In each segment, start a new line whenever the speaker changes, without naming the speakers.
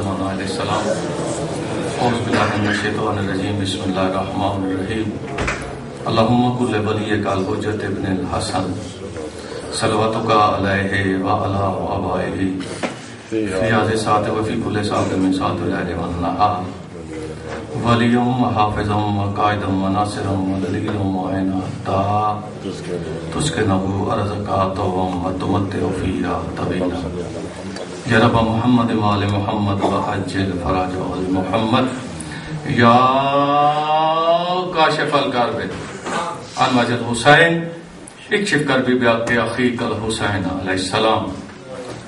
سلیمان علیہ السلام. اعوذ باللہ من الشیطان الرجیم. بسم اللہ الرحمن الرحیم. اللہم کل ولیک الحجۃ ابن الحسن صلواتک علیہ وعلی آبائہ فی هذه الساعة وفی کل ساعة من ساعات اللیل والنہار ولیم حافظم وقائدم وناصرم ودلیلم وعین حتی تسکنہ ارضک طوعا وتمتع فیہا طویلا. یا رب محمد وآل محمد وحجل فرج آل محمد. یا کاشف الکرب عن وجه الحسین اکشف کربی بحق اخیک الحسین علیہ السلام.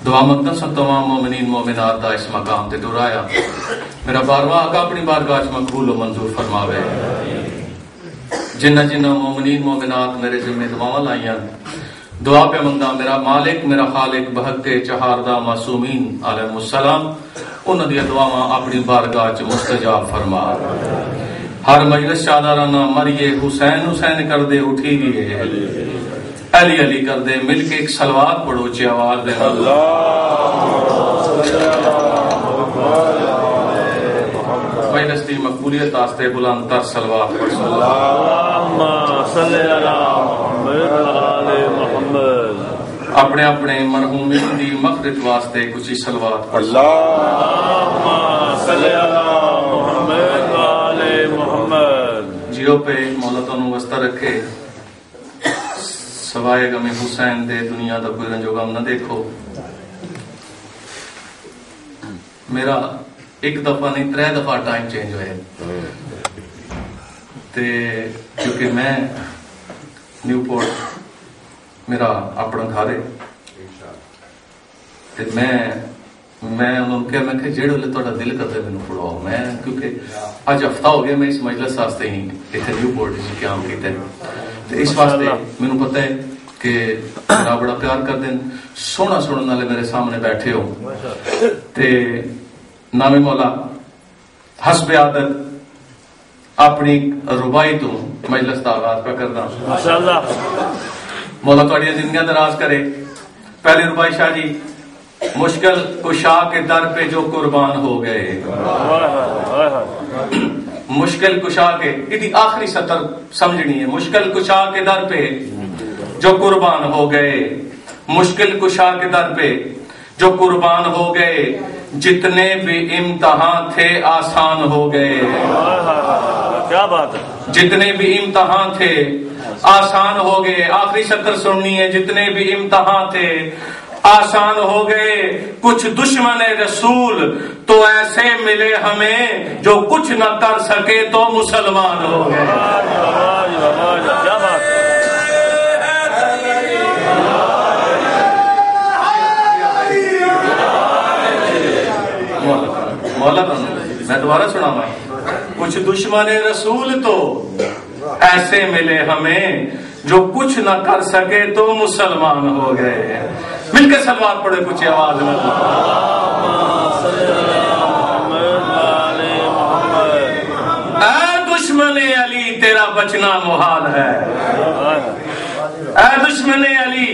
دعا مقدس تمام مومنین مومنات دا اس مقام تے درایا میرا بارواں آقا اپنی بارگاہ وچ مقبول و منظور فرماوے. جنہ جنہ مومنین مومنات میرے ذمہ دعاواں لائیاں دعا پہ منگا میرا مالک میرا خالق بحق چہاردہ معصومین علیہ السلام انہاں دی دعاواں اپنی بارگاہ وچ مستجاب فرما. ہر مجلس شادارانہ مریے حسین حسین کر دے اٹھی گئے علی علی کر دے مل کے ایک صلوات پڑھو اونچی آواز دے. مجلس دی مقبولیت واسطے بلند تر صلوات پڑھ. اللہم صلی علی محمد. اپنے اپنے مرحومین دی مغفرت واسطے کچھ صلوات پڑھ. اللہم صلی علی محمد وعلی محمد. جیو پہ مولا تانوں واسطہ رکھے سوائے غم حسین دے دنیا دا کوئی رنج و غم نہ دیکھو. میرا ایک دفعہ نہیں 3 دفعہ ٹائم چینج ہوئے تے کیونکہ میں نیو پورٹ میرا اپنا گھر ہے تے میں انہوں نے کہا میں کہ جیڑے والے تہاڈا دل کردا مینوں پڑھاؤ. میں کیونکہ اج ہفتہ ہو گیا میں اس مجلس واسطے ہی اتنے نیو پورٹ وچ قیام کیتا ہے. اس واسطے مینوں پتہ ہے کہ میرا بڑا پیار کر دین سونا سنن والے میرے سامنے بیٹھے ہو تے نام مولا حسب عادت اپنی ربائی تو مجلس کا آغاز پہ کرنا. ماشاءاللہ مولا تہاڈیاں زندگیاں دراز کرے. پہلی ربائی شاہ جی مشکل کشا کے در پہ جو قربان ہو گئے. مشکل کشا کے یہ آخری سطر سمجھنی ہے. مشکل کشا کے در پہ جو قربان ہو گئے. مشکل کشا کے در پہ جو قربان ہو گئے. جتنے بھی امتحان تھے آسان ہو گئے. کیا بات ہے. جتنے بھی امتحان تھے آسان ہو گئے. آخری سطر سننی ہے. جتنے بھی امتحان تھے آسان ہو گئے. کچھ دشمن رسول تو ایسے ملے ہمیں جو کچھ نہ کر سکے تو مسلمان ہو گئے. کیا بات ہے. مولا میں دوبارہ سناؤں. کچھ دشمن رسول تو ایسے ملے ہمیں جو کچھ نہ کر سکے تو مسلمان ہو گئے. مل کے سلوات پڑھے کچھ آواز میں. اے دشمن علی تیرا بچنا محال ہے. اے دشمن علی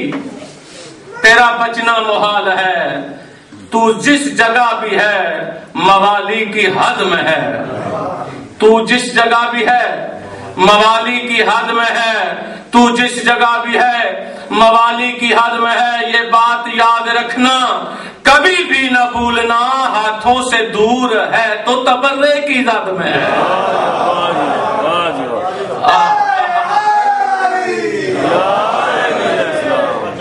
تیرا بچنا محال ہے. تو جس جگہ بھی ہے موالی کی حد میں ہے. تو جس جگہ بھی ہے موالی کی حد میں ہے. تو جس جگہ بھی ہے موالی کی حد میں ہے. یہ بات یاد رکھنا کبھی بھی نہ بھولنا. ہاتھوں سے دور ہے تو تبرے کی زد میں ہے.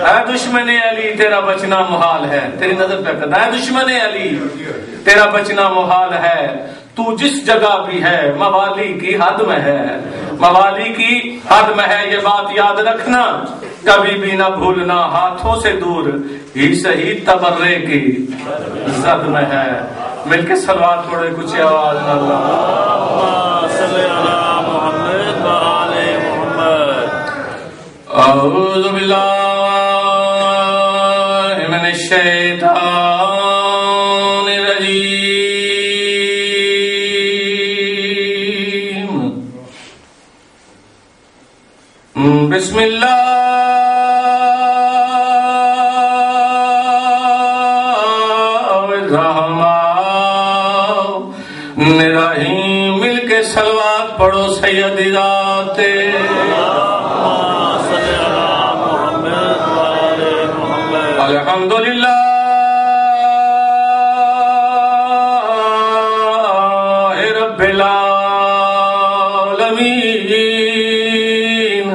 اے دشمن علی تیرا بچنا محال ہے. تیری نظر پہ کرنا. اے دشمن علی تیرا بچنا محال ہے. تو جس جگہ بھی ہے موالی کی حد میں ہے. موالی کی حد میں ہے. یہ بات یاد رکھنا کبھی بھی نہ بھولنا. ہاتھوں سے دور ہی صحیح تبرے کی زد میں ہے. مل کے صلوات پڑھے کچھ آواز. اللہم صلی علی محمد وآل محمد. اعوذ باللہ من الشیطان الرجیم. بسم اللہ الرحمن نراہیم مل کے صلوات پڑھو سید ذات الحمدللہ رب العالمین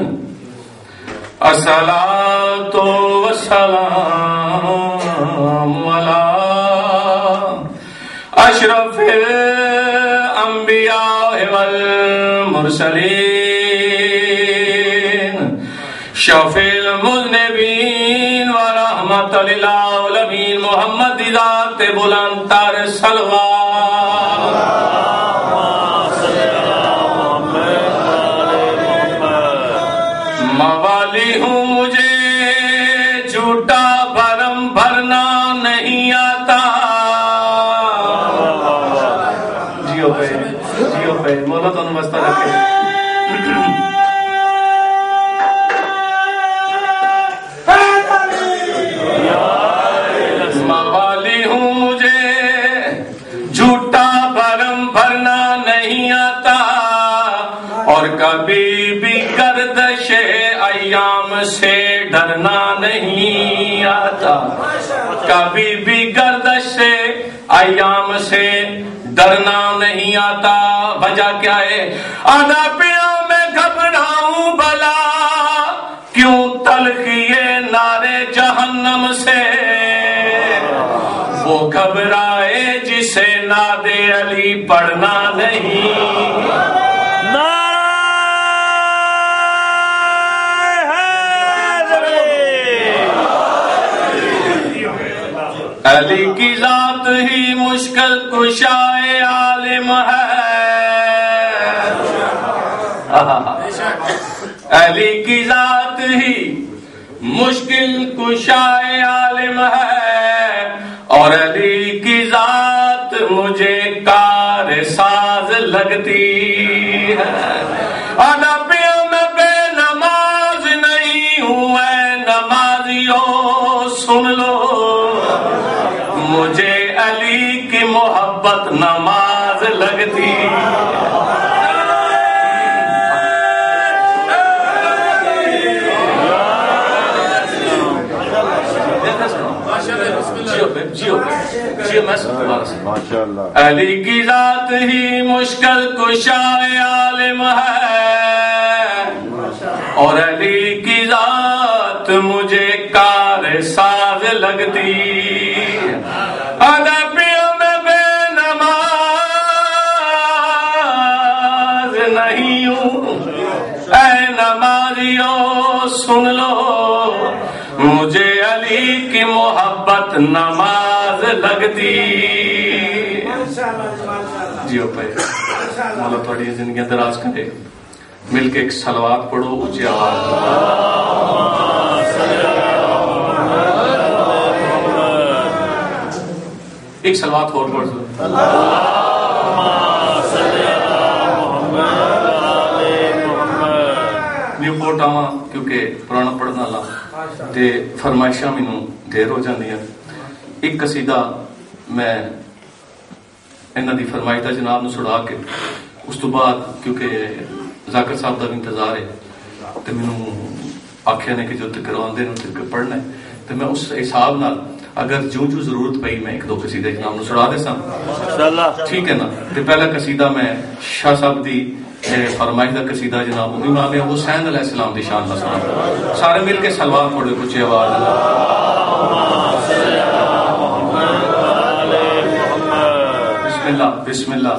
الصلاۃ والسلام علی اشرف الانبیاء والمرسلین شفیع المذنبین ورحمت للعالمین محمد ذات بلند تر صلوات موالی ہوں مجھے جھوٹا بھرم بھرنا نہیں آتا جیو پہ مولا تو نمستہ رکھے موالی ہوں مجھے جھوٹا بھرم بھرنا نہیں آتا اور کبھی بھی گردش ایام سے ڈرنا نہیں آتا کبھی بھی گردش سے ایام سے ڈرنا نہیں آتا وجہ کیا ہے آدھاپیوں میں گھبراؤں بھلا کیوں تلخیے نارے جہنم سے وہ گھبرائے جسے ناد علی پڑھنا نہیں علی کی ذات ہی مشکل کشائے عالم ہے علی کی ذات ہی مشکل کشائے عالم ہے اور علی کی ذات مجھے کار ساز لگتی ہے نبیوں میں بے نماز نہیں ہوں اے نمازیوں سن لو مجھے علی کی محبت نماز لگتی علی کی ذات ہی مشکل کشائے عالم ہے اور علی کی ذات مجھے کار ساز لگتی ادبیوں میں بے نماز نہیں ہوں اے نمازیوں سن لو مجھے علی کی محبت نماز لگتی جیو پہ مولا تھوڑی زندگی دراز کرے مل کے ایک صلوات پڑھو اونچی آواز ایک صلوات اور پڑھ دو نیو کوٹ آواں کیونکہ پرانا پڑھنا لا تے فرمائشاں مینوں دیر ہو جاندیاں ایک قصیدہ میں انہاں دی فرمائش دا جناب نو سڑا کے اس تو بعد کیونکہ ذاکر صاحب دا انتظار ہے تے مینوں آکھیا نے کہ جو تکراندے نو تے پڑھنا ہے تے میں اس حساب نال اگر جو ضرورت پئی میں ایک دو قصیدے جناب نو سڑا دے ساں انشاءاللہ ٹھیک ہے نا تے پہلا قصیدہ میں شاہ صاحب دی فرمائش دا قصیدہ جناب امام حسین علیہ السلام دی شان دا سنا سارے مل کے صلوات پڑھو کچھ آواز بسم اللہ بسم اللہ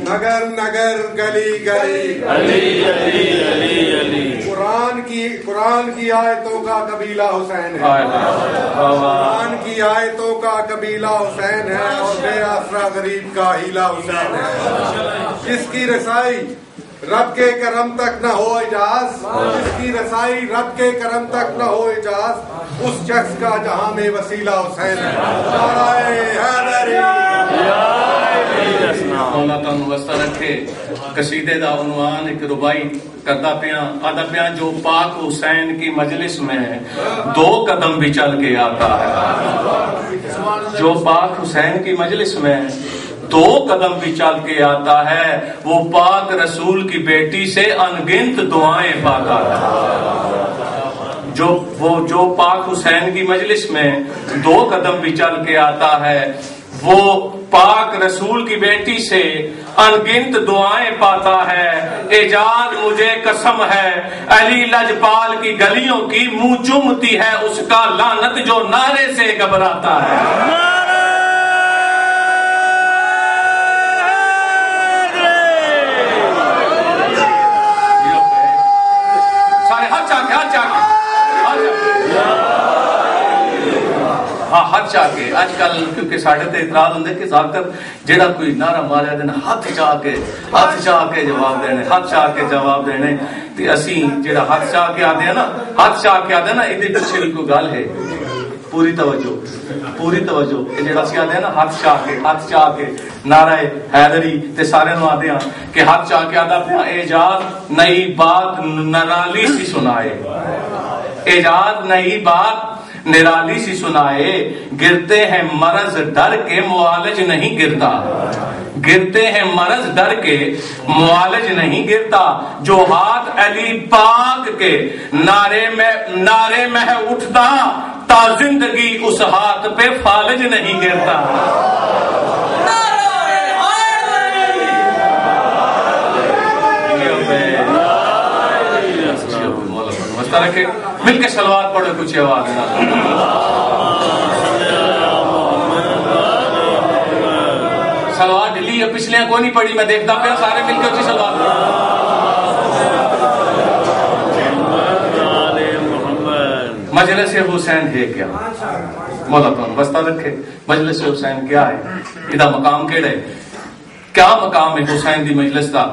نگر نگر گلی گلی قرآن کی آیتوں کا قبیلہ حسین ہے قرآن کی آیتوں کا قبیلہ حسین ہے اور بے آسرا غریب کا ہیلا حسین ہے جس کی رسائی رب کے کرم تک نہ ہو اجاز جس کی رسائی رب کے کرم تک نہ ہو اجاز اس شخص کا جہاں میں وسیلہ حسین ہے
مولا تانوں واسطہ رکھے. قصیدے دا عنوان ایک ربائی کرتا پیا آدھا پیا جو پاک حسین کی مجلس میں 2 قدم بھی چل کے آتا ہے. جو پاک حسین کی مجلس میں 2 قدم بھی چل کے آتا ہے وہ پاک رسول کی بیٹی سے انگنت دعائیں پاتا ہے. جو پاک حسین کی مجلس میں 2 قدم بھی چل کے آتا ہے وہ پاک رسول کی بیٹی سے انگنت دعائیں پاتا ہے. اعجاز مجھے قسم ہے علی لجپال کی گلیوں کی منہ چومتی ہے اس کا لعنت جو نعرے سے گھبراتا ہے. ہاں ہاتھ چاہ کے اج کل کیونکہ ساڈے تے اعتراض ہوندے کہ ذاکر جیڑا کوئی نعرہ ماریا دینا ہاتھ چاہ کے جواب دینے تے اسی جیڑا ہاتھ چاہ کے آدے ہیں نا ادھے پیچھے بھی کوئی گل ہے. پوری توجہ یہ جیڑا سی آدے ہیں نا ہاتھ چاہ کے نعرہ حیدری تے سارے نو آدے ہیں کہ ہاتھ چاہ کے آدھا پیا اعجاز نئی بات نرالی سی سنائے. اعجاز نئی بات نرالی سی سنائے. گرتے ہیں مرض ڈر کے معالج نہیں گرتا. گرتے ہیں مرض ڈر کے معالج نہیں گرتا. جو ہاتھ علی پاک کے نعرے میں اٹھتا تا زندگی اس ہاتھ پہ فالج نہیں گرتا. رکھے مل کے صلوات پڑھو کچھ آواز صلوات ڈلی ہے پچھلے کوئی نہیں پڑھی میں دیکھتا پہ سارے مل کے اچھی صلوات مجلس حسین ہے کیا مولا تم بستہ رکھے مجلس حسین کیا ہے ادھا مقام کیڑا ہے کیا مقام ہے حسین دی مجلس دا.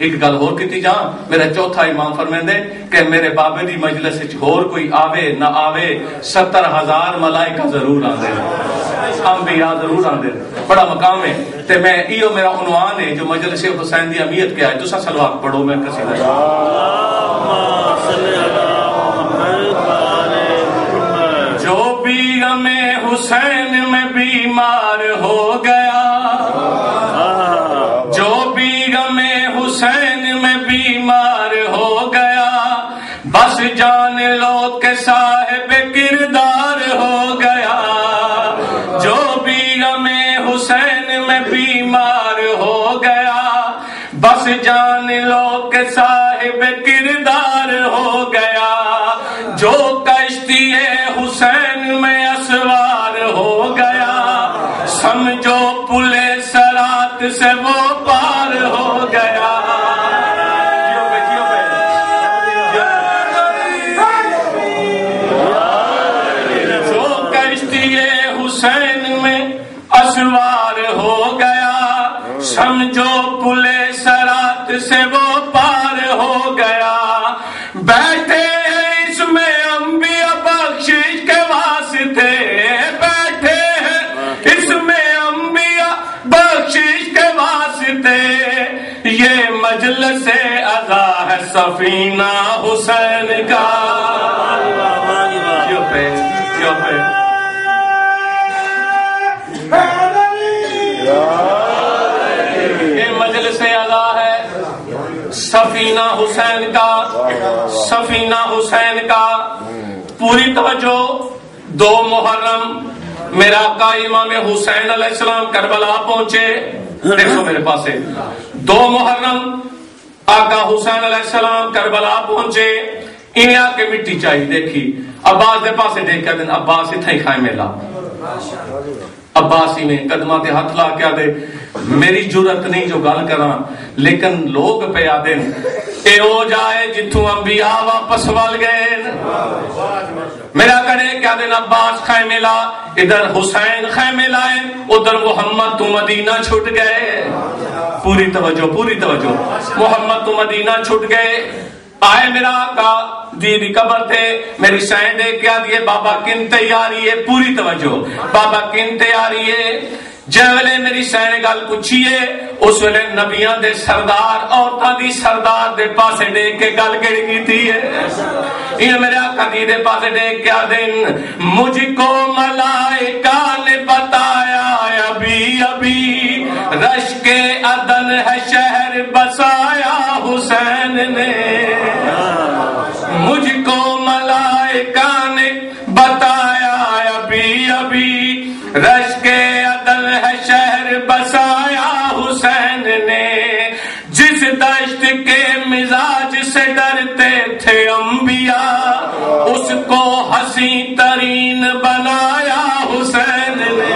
ایک گل اور کیتی جان میرا چوتھا امام فرمیندے کہ میرے بابے دی مجلس وچ ہور کوئی آوے نہ آوے 70,000 ملائکہ ضرور آندے انبیاء ضرور آندے. بڑا مقام ہے تے میں ایو میرا عنوان ہے جو مجلس حسین دی اہمیت کیا ہے. تساں صلوات پڑھو میں قصیدہ جو بھی غم حسین میں بیمار ہو گیا جو بھی غم حسین میں بیمار ہو گیا بس جان لو کہ صاحب کردار ہو گیا. جو بھی غم حسین میں بیمار ہو گیا بس جان لو کہ صاحب کردار ہو گیا. جو کشتی حسین میں اسوار ہو گیا سمجھو پلے سرات سے وہ پار ہو گیا. جو کشتی حسین میں اسوار ہو گیا سمجھو پلے سرات سے وہ پار ہو گیا. بیٹھے اس میں انبیاء بخشش کے واسطے بیٹھے ہیں اس میں انبیاء بخشش کے واسطے. یہ مجلس عزا ہے سفینہ حسین کا. یہ مجلس عزا ہے سفینہ حسین کا. سفینہ حسین کا پوری توجہ. 2 محرم میرا آقا امام حسین علیہ السلام کربلا پہنچے. دیکھو میرے پاس 2 محرم آقا حسین علیہ السلام کربلا پہنچے. انہیں آ کے مٹی چاہیے دیکھی عباس دے پاسے دیکھ کر دن عباس اتھا ہی کھائے میلا. عباسی میں قدمہ تے ہاتھ لا کے آدھے میری جرت نہیں جو گل کراں لیکن لوگ پہ آدھے اے ہو جائے جتوں انبیاء واپس وال گئے. میرا کرے کیا دن عباس خیمے لا ادھر حسین خیمے لائے ادھر محمد تو مدینہ چھٹ گئے. پوری توجہ محمد تو مدینہ چھٹ گئے. آئے میرا آقا دیدی قبر تھے میری سائن دے کیا دیئے بابا کن تیاری ہے. پوری توجہ بابا کن تیاری ہے. جے میری سین گل پوچھیے اس ویلے نبیاں دے سردار عورتاں دی سردار دے پاسے دیکھ کے گل کیڑی کیتی ہے؟ یہ میرے آقا دی دے پاسے دیکھ کے آدن مجھ کو ملائکہ نے بتایا ابھی ابھی رش کے عدن ہے شہر بسایا حسین نے، مجھ کو ملائکہ نے بتایا ابھی ابھی رش کے عدن ہے شہر بسایا حسین نے، جس دشت کے مزاج سے ڈرتے تھے انبیاء اس کو حسین ترین بنایا حسین نے۔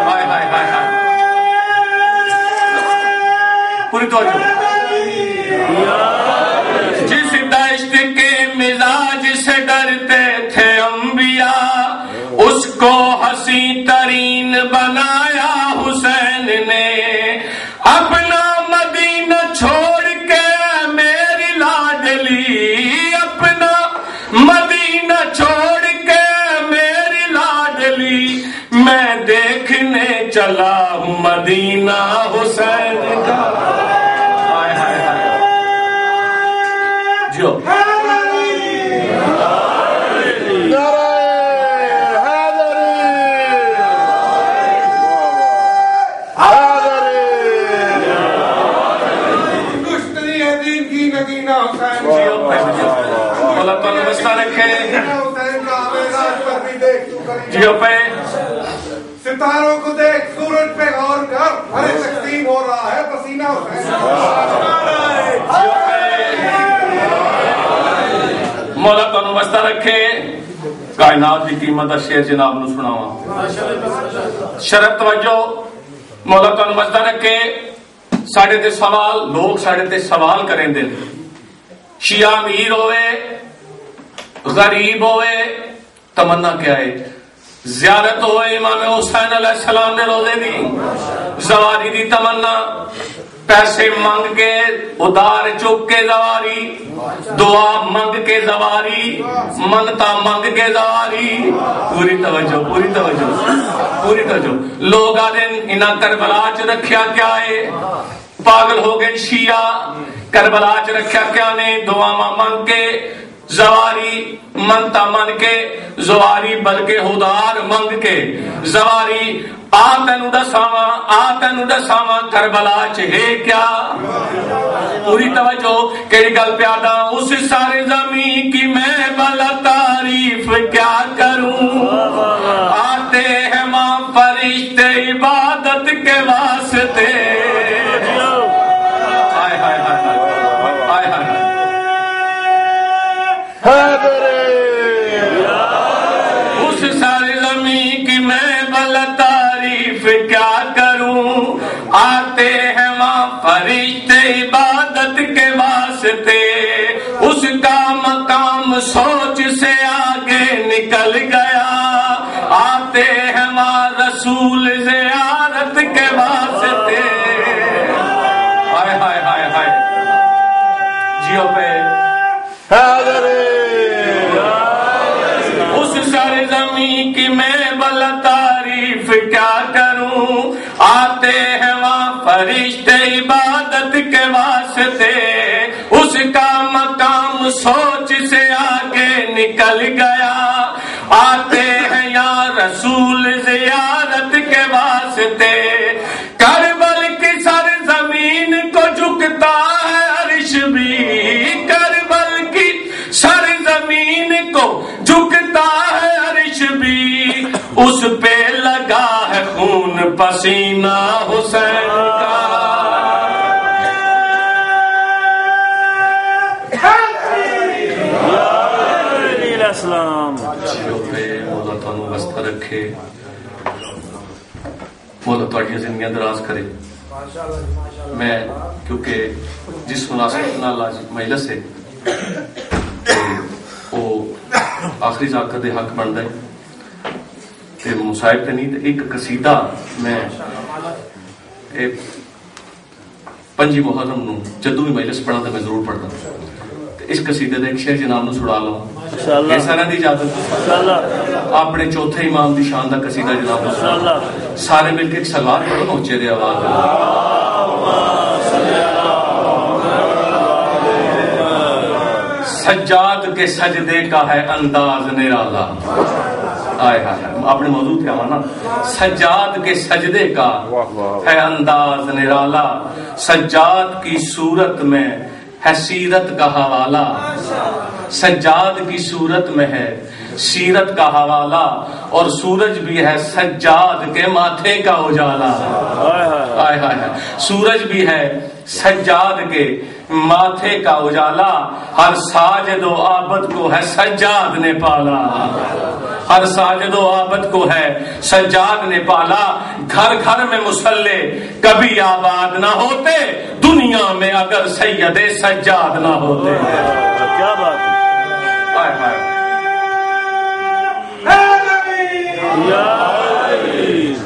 ہائے ہائے ہائے ہائے، پوری توجہ۔ جس دشت کے مزاج سے ڈرتے تھے انبیاء اس کو حسین ترین بنایا حسین نے، اپنا مدینہ چھوڑ کے میری لاڈلی، اپنا مدینہ چھوڑ کے میری لاڈلی، میں دیکھنے چلا ہوں مدینہ حسین کا۔ ہائے ہائے ہائے جو
ستاروں کو دیکھ، سورج پہ غور کر، ہر تقسیم ہو رہا ہے پسینہ حسین۔
مولا تانوں واسطہ رکھے، کائنات کی قیمت دا شعر جناب نو سناواں۔ شرط توجہ، مولا تانوں واسطہ رکھے، ساڈے تے سوال لوگ ساڈے تے سوال کریں دے، شیعہ امیر ہوئے غریب ہوئے تمنا کیا ہے؟ زیارت ہوئے امام حسین علیہ السلام دے روزے دی، زواری دی تمنا، پیسے مانگ کے ادار چک کے زواری، دعا مانگ کے زواری، منتا مانگ کے زواری۔ پوری توجہ پوری توجہ پوری توجہ۔ لوگ آدھیں انہاں کربلا چ رکھیا کیا ہے؟ پاگل ہو گئے شیعہ، کربلا چ رکھیا کیا نے؟ دعا مانگ کے زواری، منتا من کے زواری، بلکہ ہدار منگ کے زواری۔ آ تینوں دساواں، آ تینوں دساواں کربلا چ ہے کیا؟ پوری توجہ، کیڑی گل پیادا؟ اس سارے زمین کی میں بلا تعریف کیا کروں، آتے ہیں ماں فرشتے عبادت کے واسطے۔ ہائے ہائے ہائے ہائے ہائے، اس سارے زمین کی میں بلا تعریف کیا کروں، آتے ہیں وہاں فرشتے عبادت کے واسطے، اس کا مقام سوچ سے آگے نکل گیا، آتے ہیں وہاں رسول زیارت کے واسطے۔ ہائے ہائے ہائے ہائے، جیو پہ اس سارے زمین کی میں بلا تعریف کیا کروں، آتے ہیں وہاں فرشتے عبادت کے واسطے، اس کا مقام سوچ سے آگے نکل گیا، آتے ہیں یا رسول زیارت کے واسطے۔ کربل کی سر زمین کو جھکتا ہے عرش بھی، کربل کی سر زمین کو جھکتا ہے عرش بھی، اس پہ لگا ہے خون پسینہ حسین کا۔ مولا تانوں واسطہ رکھے، مولا تہاڈیاں زندگیاں دراز کرے۔ میں کیونکہ جس مناسبت نال آج مجلس ہے وہ آخری ذاکر دے حق بنتا ہے تے مصائب تے نہیں، ایک قصیدہ میں پنجی محرم نو جدوں بھی مجلس پڑھا تو میں ضرور پڑھتا، اس قصیدے دا ایک شعر جناب نو سنا لوں۔ یہ سارا دی اجازت اپنے چوتھے امام دی شان دا قصیدہ جناب سارے مل کے ایک سلوات پڑھو اونچے دے آواز سجاد کے سجدے کا ہے انداز نرالا آئے اپنے موضوع تھے ہمارا سجاد کے سجدے کا ہے انداز نرالا سجاد کی صورت میں ہے سیرت کا حوالہ سجاد کی صورت میں ہے سیرت کا حوالہ اور سورج بھی ہے سجاد کے ماتھے کا اجالا آئے ہائے سورج بھی ہے سجاد کے ماتھے کا اجالا ہر ساجد و عابد کو ہے سجاد نے پالا ہر ساجد و عابد کو ہے سجاد نے پالا گھر گھر میں مصلی کبھی آباد نہ ہوتے دنیا میں اگر سید سجاد نہ ہوتے
کیا بات ہے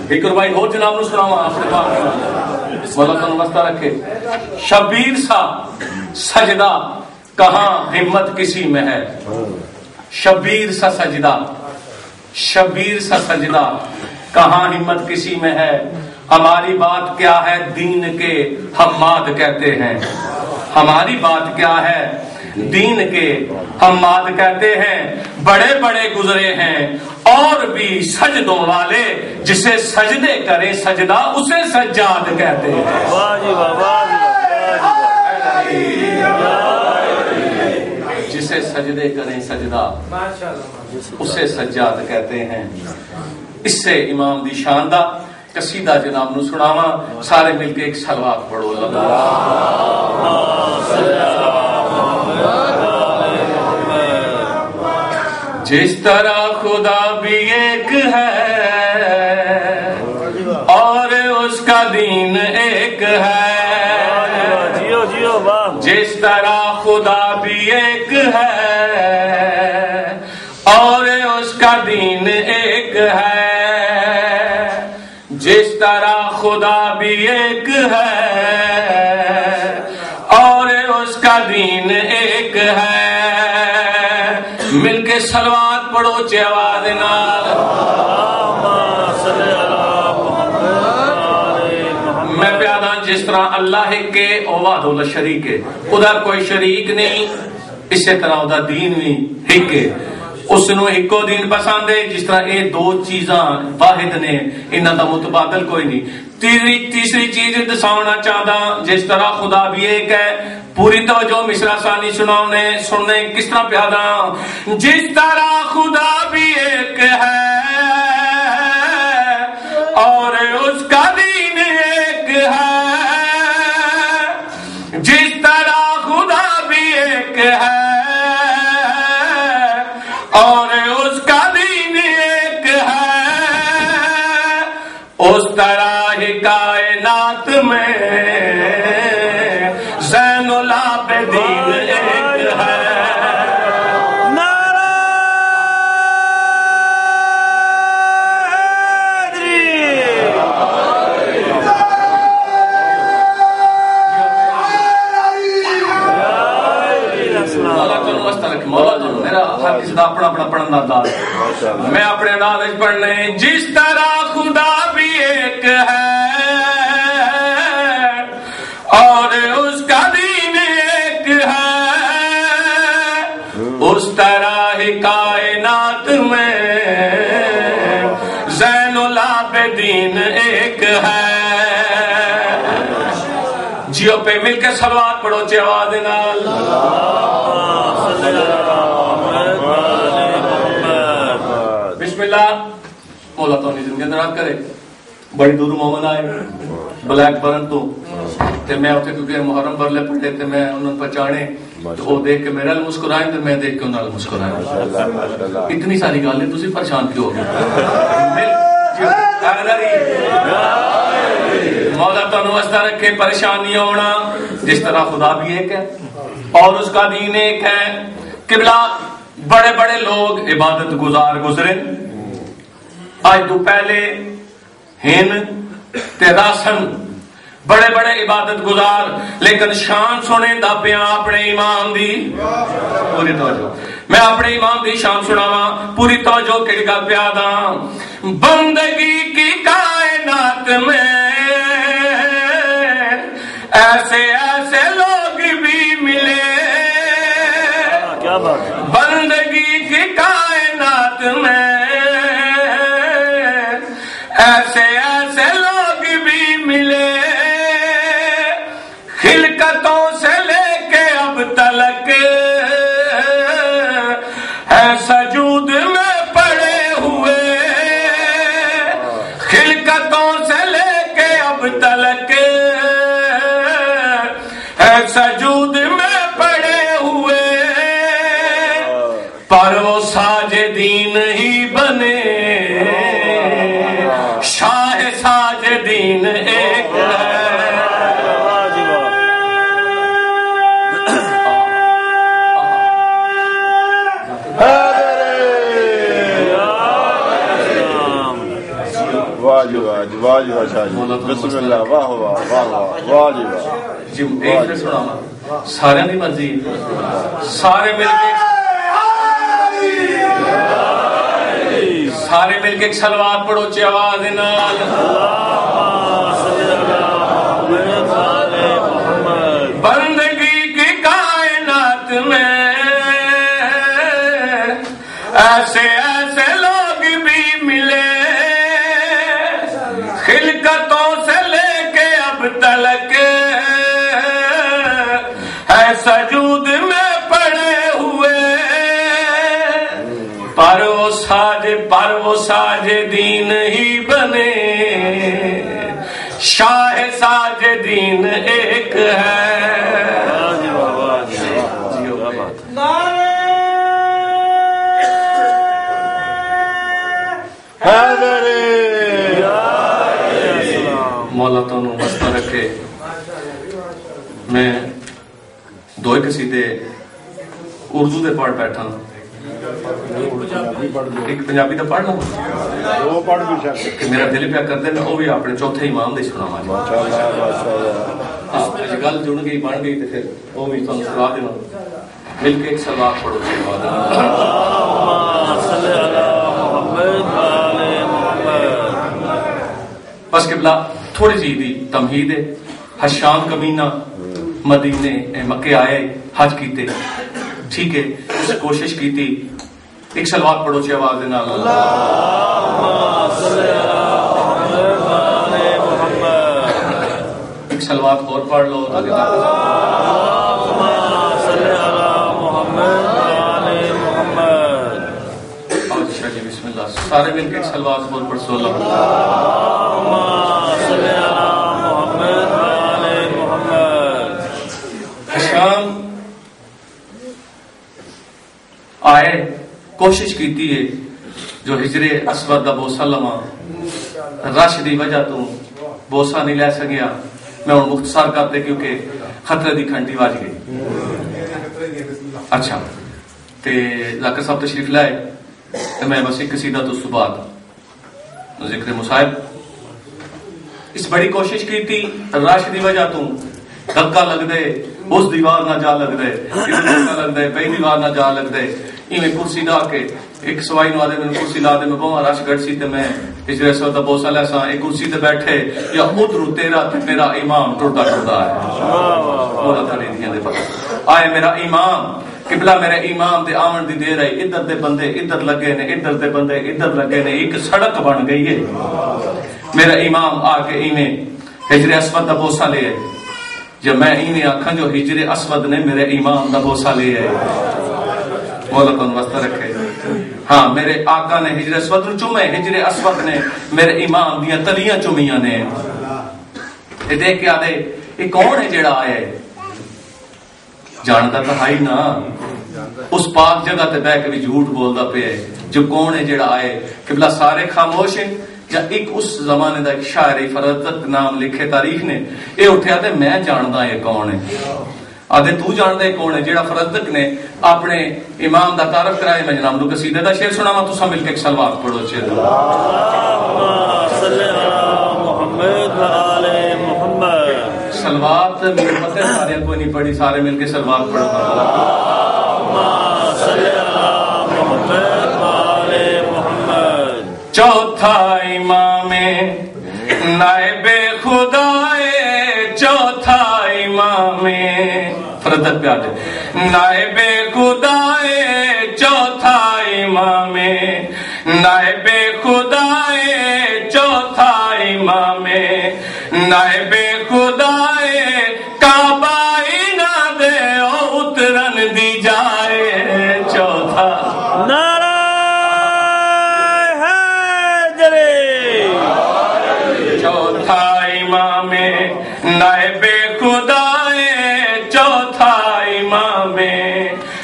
فکر بھائی ہو جناب نو سناوا اپنے پاس مولا تن واسطہ رکھے شبیر سا سجدہ کہاں ہمت کسی میں ہے شبیر سا سجدہ شبیر سا سجدہ کہاں ہمت کسی میں ہے ہماری بات کیا ہے دین کے حماد کہتے ہیں ہماری بات کیا ہے دین کے حماد کہتے ہیں بڑے بڑے گزرے ہیں اور بھی سجدوں والے جسے سجدے کرے سجدہ اسے سجاد کہتے ہیں جسے سجدے کریں سجدہ اسے سجاد کہتے ہیں اس سے امام دی شاندہ قصیدہ جناب نو سناوا سارے مل کے ایک سلوات پڑھو جس طرح خدا بھی ایک ہے اور اس کا دین ایک ہے جس طرح خدا بھی ایک ہے اور اس کا دین ایک ہے جس طرح خدا بھی ایک ہے اور اس کا دین ایک ہے مل کے سلوات پڑھو چے آواز نال میں پیادا جس طرح اللہ کے اواد اللہ شریک ہے ادھر کوئی شریک نہیں اسی طرح ادھر دین بھی ایک ہے اس نو ایکو دین پسند ہے جس طرح یہ دو چیزاں واحد نے انہاں دا متبادل کوئی نہیں تیسری چیز دسانا چاہتا جس طرح خدا بھی ایک ہے پوری توجہ مصرع ثانی سننے کس طرح پیادا جس طرح خدا بھی ایک ہے اور اس کا دین ایک ہے جس طرح خدا بھی ایک ہے اور اس کا دین ایک ہے اس طرح ہی کائنات میں زین العابدین ایک ہے اپنا اپنا پڑھنا انداز میں اپنے انداز پڑھنے جس طرح خدا بھی ایک ہے اور اس کا دین ایک ہے اس طرح ہی کائنات میں زین العابدین ایک ہے جیو پہ مل کے صلوات پڑھو چے آواز نال بسم اللہ مولا تو اپنی زندگی اندر کرے بڑی دور مومن آئے بلیک برن تو تے میں ہوتے کیونکہ محرم برلے پڑھے تے میں انہوں نے پہچانے تو وہ دیکھ کے میرے لئے مسکرائیں تے میں دیکھ کے انہوں نے مسکرائیں اتنی ساری گالیں تو سی پریشان کیوں ہوگی مولا تو نوستہ رکھے پریشانی ہونا جس طرح خدا بھی ایک ہے اور اس کا دین ایک ہے قبلہ بڑے بڑے لوگ عبادت گزار گزرے آج تو پہلے ہن تے راسن بڑے بڑے عبادت گزار، لیکن شان سنے دا پیا اپنے امام دی پوری توجہ، میں اپنے امام دی شان سناواں پوری توجہ کیڑی گل پیا دا، بندگی کی کائنات میں ایسے ایسے لوگ بھی ملے،
کیا بات ہے،
بندگی کی کائنات میں ایسے ایسے لوگ بھی ملے، خلقتوں سے لے کے اب تلک ہے سجود میں پڑے ہوئے، خلقتوں سے لے کے اب تلک ہے سجود میں پڑے ہوئے، پر وہ ساجدین ہی بنے، شاہ ساجدین ایک ہے۔
بسم اللہ، واہ واہ واہ واہ واہ جی واہ
جی ایک میں سنا سارے دی مرضی، سارے مل کے ایک سلوات پڑھو چی آواز نال، بندگی کی کائنات میں ایسے ایسے لوگ بھی ملے، خلقتوں سے لے کے اب تلک ہے سجود میں پڑے ہوئے، پر وہ ساجدین ہی بنے، شاہ ساجدین ایک ہے۔ مولا تو واسطہ رکھے، میں دو قصیدے اردو دے پڑھ بیٹھا، ایک پنجابی دا پڑھ لوں، میرا دل پیا کرتے میں وہ بھی اپنے چوتھے امام دے سناواں، گل جڑ گئی بن گئی تو پھر وہ بھی تمہیں سنا دینا، مل کے ایک سلوات پڑھو اس کے بعد۔ بس قبلہ تھوڑی سی دی تمہید ہے، حشام کمینہ مدینے مکے آئے حج کیتے، ٹھیک ہے، اس کوشش کی تھی، ایک سلوات پڑھو چی آواز دینا، ایک سلوات اور پڑھ لو اچھا جی بسم اللہ، سارے مل کے ایک سلوات اور پڑھ سو حشام آئے کوشش کیتی ہے جو ہجر اسود دا بوسہ لما، رش دی وجہ تو بوسہ نہیں لے سکیا، میں ان مختصر کرتے کیونکہ خطرے دی کھنٹی واج گئی۔ اچھا تے ذاکر صاحب تشریف لائے تو میں بس ایک قصیدہ تو صبح ذکر مصائب، اس بڑی کوشش کی تھی، رش دی وجہ تو دھکا لگ دے، اس دیوار نہ جا لگ دے، اس دھکا لگ دے، پہلی دیوار نہ جا لگ دے، میں کرسی لا کے ایک سوائی نو آدھے میں کرسی لا دے میں بہت رش گڑ سی تے میں ہجر اسود دا بوسہ لے سا، ایک کرسی تے بیٹھے یا ادھر تیرا تے میرا امام ٹرتا ٹرتا ہے، مولا تھڑی دیاں دے پتہ آئے میرا امام قبلہ، میرے امام دے آمن دی دیر آئی، ادھر دے بندے ادھر لگے نے، ادھر دے بندے ادھر لگے نے، ایک سڑک بن گئی ہے، میرا امام آ کے ایویں ہجر اسود دا بوسہ لے آئے، جب میں ایویں آکھاں جو ہجر اسود نے میرے امام دا بوسہ لے آئے، مولا کون واسطہ رکھے، ہاں میرے آقا نے ہجر اسود نو چومے، ہجر اسود نے میرے امام دیاں تلیاں چومیاں نے، یہ دیکھ کے آدھے یہ کون ہے جڑا آیا ہے، جانتا تو ہائی نا، اس پاک جگہ تے بہ کے بھی جھوٹ بولدا پیا ہے، جو کون ہے جڑا آئے، قبلہ سارے خاموش ہیں، یا ایک اس زمانے دا ایک شاعر فرزدق نام لکھے تاریخ نے، اے اٹھے آدھے میں جاندا ہے کون ہے، آدھے تو جاندا ہے کون ہے، جڑا فرزدق نے اپنے امام دا تعارف کرائے، میں جناب نو قصیدے دا شعر سناواں، تساں مل کے ایک سلوات پڑھو چے
اللہم صلی علی محمد و آل محمد۔
سلوات میرے پتہ سارے کوئی نہیں پڑھی سارے مل کے سلوات پڑھو چوتھا امام نائب خدائے چوتھا امام فردت پیاد نائب خدائے چوتھا امام نائب خدائے چوتھا امام نائب خدائے کعبہ نہ دے اترن دی جائے چوتھا چوتھا امام نائب خدائے چوتھا امام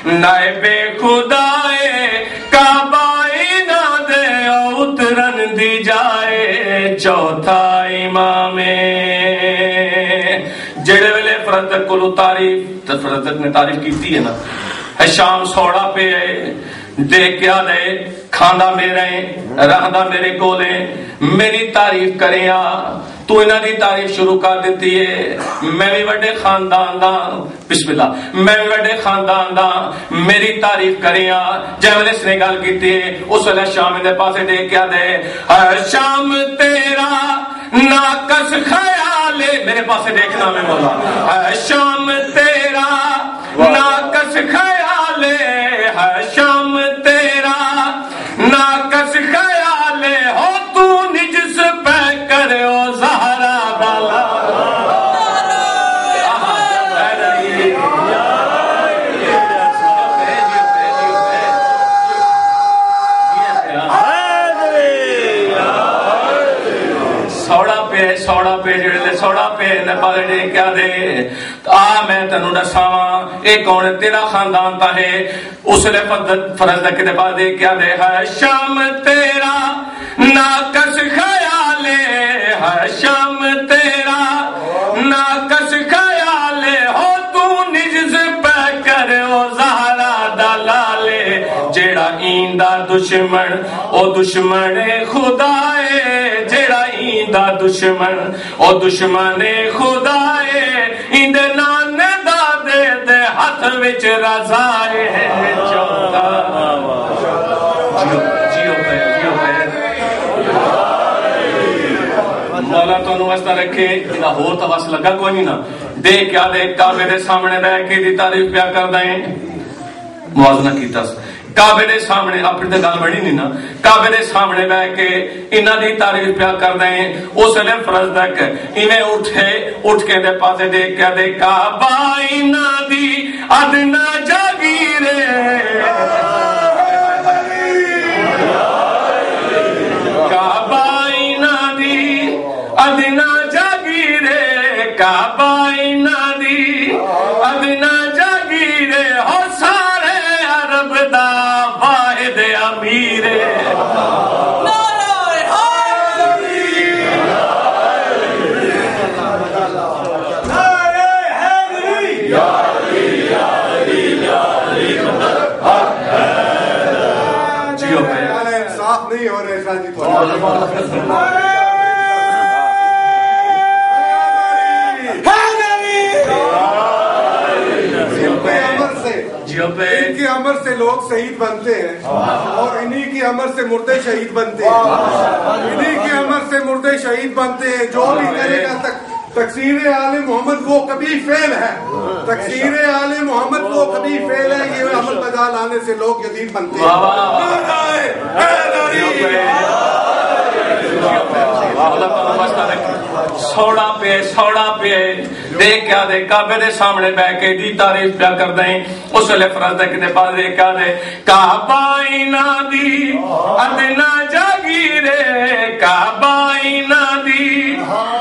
نائب خدائے کعبہ نہ دے اترن دی جائے چوتھا امام جڑے ویلے فرزدق کو تعریف فرزدق نے تعریف کیتی ہے نا شام سوڑا پہ ہے دیکھ کیا دے کھانا میرے رہنا میرے کولے میری تعریف کریں تو انہاں دی تعریف شروع کر دیتی ہے میں بھی بڑے خاندان دا بسم اللہ میں بھی بڑے خاندان دا میری تعریف کریں جب اس نے گل کیتی ہے اس ویلے شام دے پاسے دیکھ کیا دے شام تیرا ناقص خیال میرے پاسے دیکھنا میں مولا شام تیرا ناقص خیال ہے شام تیرا ناقص خیال ہو تو نجس پہ کرے او زہرا ڈالا سوڑا پہ جڑے سوڑا پہ نپالے دے کیا دے میں تنوں دساواں اے کون تیرا خاندان تا ہے اس نے فرزدق دے بعد دے کیا دے ہے شام تیرا ناقص خیال ہے شام تیرا ناقص خیال ہو تو نجس پہ کرے او زہرا دلالے جیڑا ایندا دشمن او دشمن خدا ہے جیڑا ایندا دشمن او دشمن خدا ہے ایندے نانے دادے دے ہاتھ وچ رضا ہے چوتھا جیو پہ مولا تو واسطہ رکھے انہاں ہور تا وس لگا کوئی نہیں نا دیکھ کیا دے کعبے دے سامنے بیٹھ کے دی تعریف پیا کردا ہے موازنہ کیتا کعبے دے سامنے اپنی تے گل بڑی نہیں نا کعبے دے سامنے بیٹھ کے انہاں دی تعریف پیا کردے ہیں اس نے فرزدق انہیں اٹھ کے دے پاسے دیکھ کے دے کعبہ انہاں دی ادنا جاگیر کعبہ انہاں دی ادنا جاگیر کعبہ انہاں دی ادنا جاگیر ہو سارے عرب دا واحد امیر
صاف نہیں ہو رہے شاہ جی ان کی عمر سے لوگ شہید بنتے ہیں اور انہی کی عمر سے مردے شہید بنتے ہیں انہی کی عمر سے مردے شہید بنتے ہیں جو بھی کرے گا تکثیر آل محمد وہ کبھی فیل ہے تکثیر آل محمد وہ کبھی فیل ہے یہ عمل بجا لانے سے لوگ یزید بنتے ہیں
سوڑا پہ دیکھ کیا دے کعبے دے سامنے بیٹھ کے دی تعریف پیا کر دیں اس لئے فرزدق دے پاس دیکھ کیا دے کعبہ انہاں دی ادنا جاگیرے کعبہ انہاں دی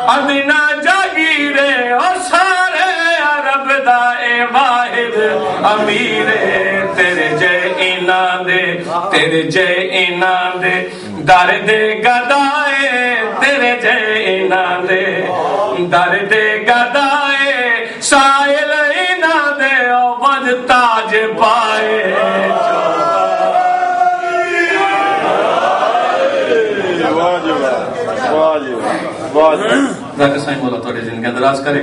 ادنا جاگیرے اور سارے عرب دا اے واحد امیرے تیرے جے انہاں دے تیرے جے انہاں دے درد گدائے تیرے جے انہاں دے درد گدائے سائل انہاں دے وج تاج پائے ذاکر سائیں مولا تھوڑے دن کے اندراز کرے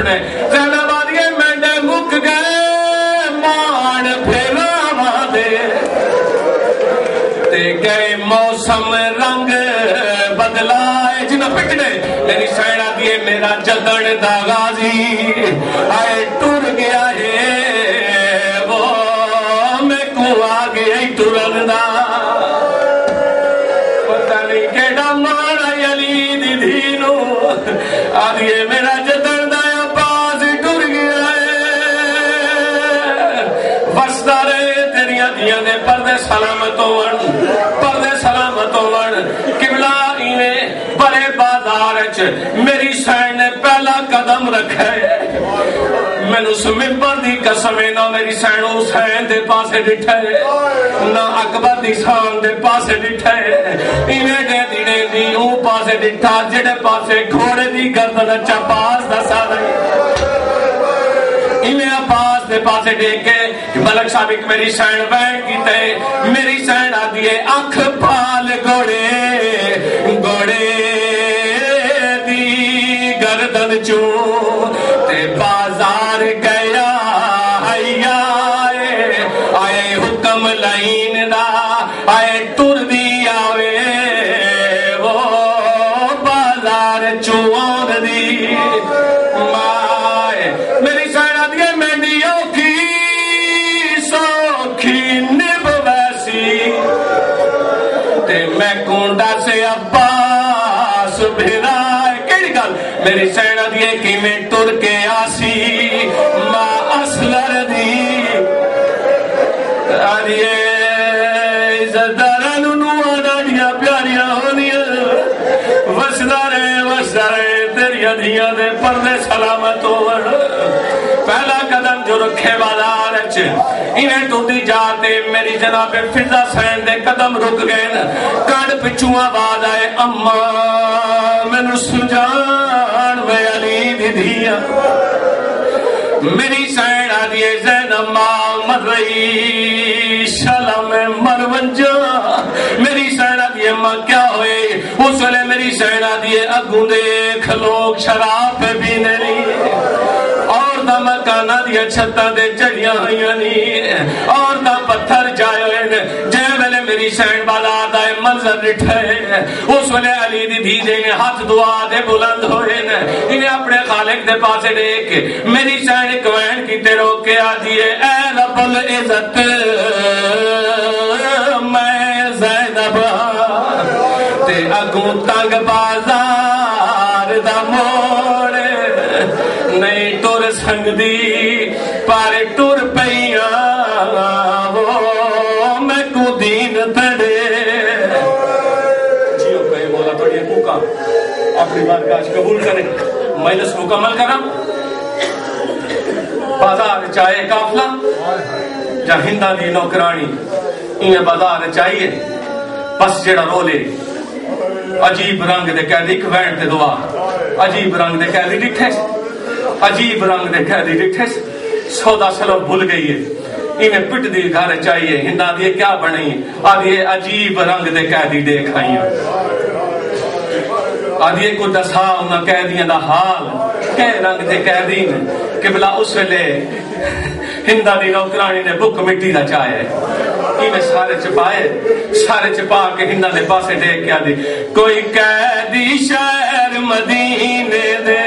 سنے زینب آدھیے مینڈے مک گئے مان پھیلاوا دے تے گئے موسم رنگ بدلائے جنہ پٹنے میری سینہ دیے میرا جدن دا غازی آئے ٹر گیا ہے وہ میں کو آگے ٹرن دا پتہ نہیں کیڑا مارا علی دی دھینو آدھیے میرا جدن دا پاس ٹر گیا ہے وستا رہے تیریاں دیاں دے پردے سلامت ہون قبلہ ایویں بڑے بازار میری سین نے پہلا قدم رکھا ہے میں اس ممبر دی قسم نہ میری سین حسین دے پاسے ڈٹھا ہے نہ اکبر دی شان دے پاسے ڈٹھا ہے ایویں دے دینے دی اون پاسے ڈٹھا جڑے پاسے گھوڑے دی گردن چپاس دسا رہی انہیں عباس دے پاسے دیکھے ملک صاحب ایک میری سین بین کی تے میری سین آدھیے اکھ پال گوڑے دی گردن چون تے بازار گیا آئے حکم لائن دا آئے ٹر دی آوے وہ بازار چون دی مائے میری سین میں کونڈا سے عباس بھیرائے کیڑی گل میری سینہ دیئے کی میں ٹر کے آسی ماں اسلر دی آدھیے عزتداران نوانا دیا پیاریاں ہونیاں وسدارے تیریاں دیاں دے پردے سلامت ہون پہلا قدم جو رکھے بازار انہیں تو دی جاتے میری جناب فضا سین دے قدم رک گئے کڑ پچھوں آواز آئے اماں میں سجان میں علی دی دیا میری سین آدھیے زینب ماں مر رہی شلہ میں مرونجا میری سین آدھیے ماں کیا ہوئے اس ویلے میری سین آدھیے اگوں دیکھ لوگ شراب پہ بھی نہیں اور دا مکانہ دیا چھتا دے چڑیاں ہوئیاں نہیں اور دا پتھر جائے ہوئے جے ویلے میری سین بازار دائے منظر رٹھے اس ویلے علی دی دھیجے ہاتھ دعا دے بلند ہوئے انہیں اپنے خالق دے پاسے دیکھ میری سین کوین کی تے روکے آدھیے اے رب العزت میں زینب تے اگوں تنگ بازار دا موڑ نہیں ٹر سنگ دی پر ٹر پئیاں وہ میں کو دین تڑے جیو کہے مولا پڑھئے موقع اپنی بارگاہ قبول کریں مجلس مکمل کریں بازار چاہے کافلہ جا ہندہ دی نوکرانی انہیں بازار چاہیے بس جڑا رولے عجیب رنگ دے کہہ دی ایک وینٹ دے دعا عجیب رنگ دے کہہ دی ڈٹھے عجیب رنگ دے کہہ دی ڈٹھے سودا سلو بھول گئی ہے انہیں پٹ دی گھر چاہیے ہندہ دیے کیا بنی آدھیے عجیب رنگ دے کہہ دی دیکھ آئیاں آدھیے کو دسا انہاں کہہ دیا دا حال کہہ رنگ دے کہہ دین کہ بلا اس ویلے ہندہ دی نوکرانی نے بک مٹی دا چاہے میں سارے چپا کے ہندہ دے پاسے دیکھ کیا دی کوئی قیدی شہر مدینے دے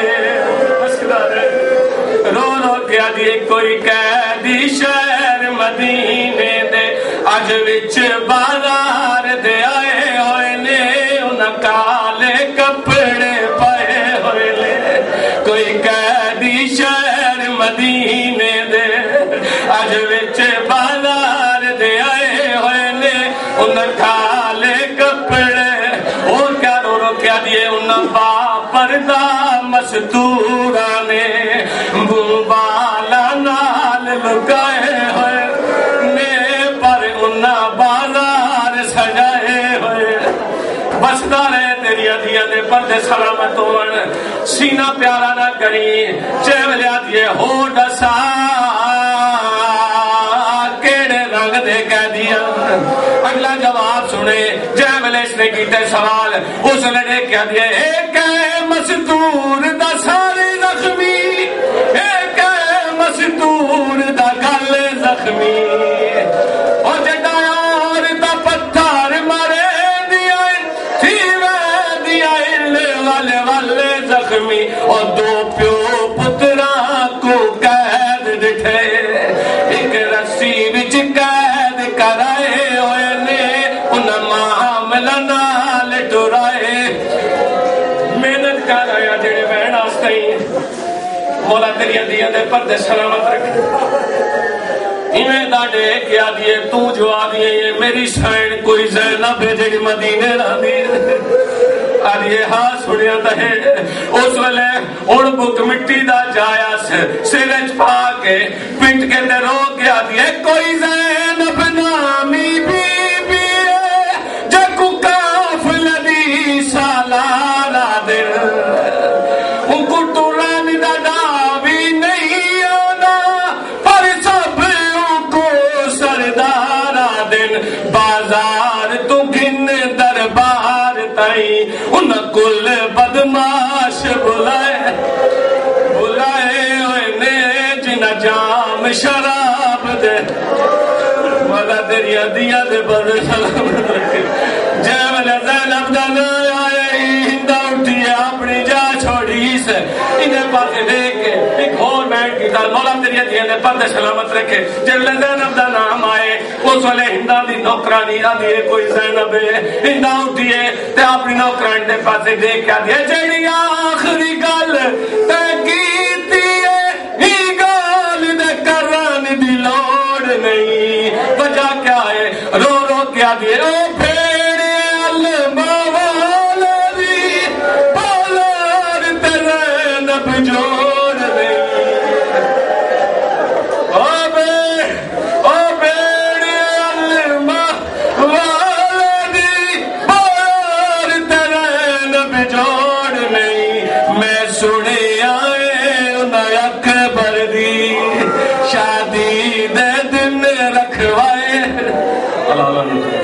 رو رو کیا دی کوئی قیدی شہر مدینے دے اج وچ بازار دے آئے ہوئے نے انہاں کالے کپڑے پائے ہوئے لے کوئی قیدی شہر مدینے دے اج وچ بازار دے آئے ہوئے نے انہاں کالے کپڑے اور کیا رو رو کیا دیے انہاں با پردہ مستورہ نے بالا نال لگائے ہوئے نے پر انہاں بازار سجائے ہوئے بسدہ رہے تیری عدیہ دے پردے سلامت ہون سینہ پیارا نہ کری چیولے عدیہ ہو ڈسا کیڑے رنگ دے کہہ دیا اگلا جواب سنے جیولے اس نے کیتے سوال اس نے کہہ دیا ایک ہے مستور دا سارے زخمی
تندور دا گل زخمی او جڑا یار دا پتھر مارے دیا تھیوے دیا والے والے زخمی او دو پیو پتراں کو قید دٹھے ایک رسی وچ قید کرائے ہوئے نے ان معاملہ نال ٹرائے محنت کر آیا جڑے بہن آستے مولا تیری دیاں دے پردے سلامت رکھے ایویں ڈاڈے کیا دیے تو جو آ دیے یہ میری سائن کوئی زینب ہے جڑی مدینے رہ دیے آدھے ہاں سنیا دہے اس ویلے اڑ بک مٹی دا جایا سرچ پا کے پٹ کے دے رو کے آدھے کوئی زینب نامی بی بی جکو کافل دی سالانہ دل ان کو ٹورانی دا ڈاوی نہیں آنا پر سب ان کو سردارہ دن بازار تو گھن دربار تائی ان کل بدماش بلائے ہوئے نے جنہ جام شراب دے مولا تیری دیا دے بدے سلامت رکھے جیول زینب دا نہ آئے ہندہ اٹھی ہے اپنی جا چھوڑی سے انہیں پاتے دیکھ کے ایک اور بیٹھ کی تھا مولا تیری دیا دے بدے سلامت رکھے جیول زینب دا نام آئے اس والے ہندہ دی نوکرانی آدھی ہے کوئی زینب ہے ہندہ اٹھی ہے تے اپنی نوکرانی دے پاتے دیکھ کے آدھی ہے جیڑی آخری گل تے کیتی ہے ہی گال دے کران دی لوڑ نہیں وجہ کیا ہے رو رو کیا دیے او پھیڑے علمہ والا دی پالار تیرے نب جوڑ نہیں او پھیڑے علمہ والا دی پالار تیرے نب جوڑ نہیں میں سنی آئے انہیں اکبر دی شادی دے دن رکھوائے اللہ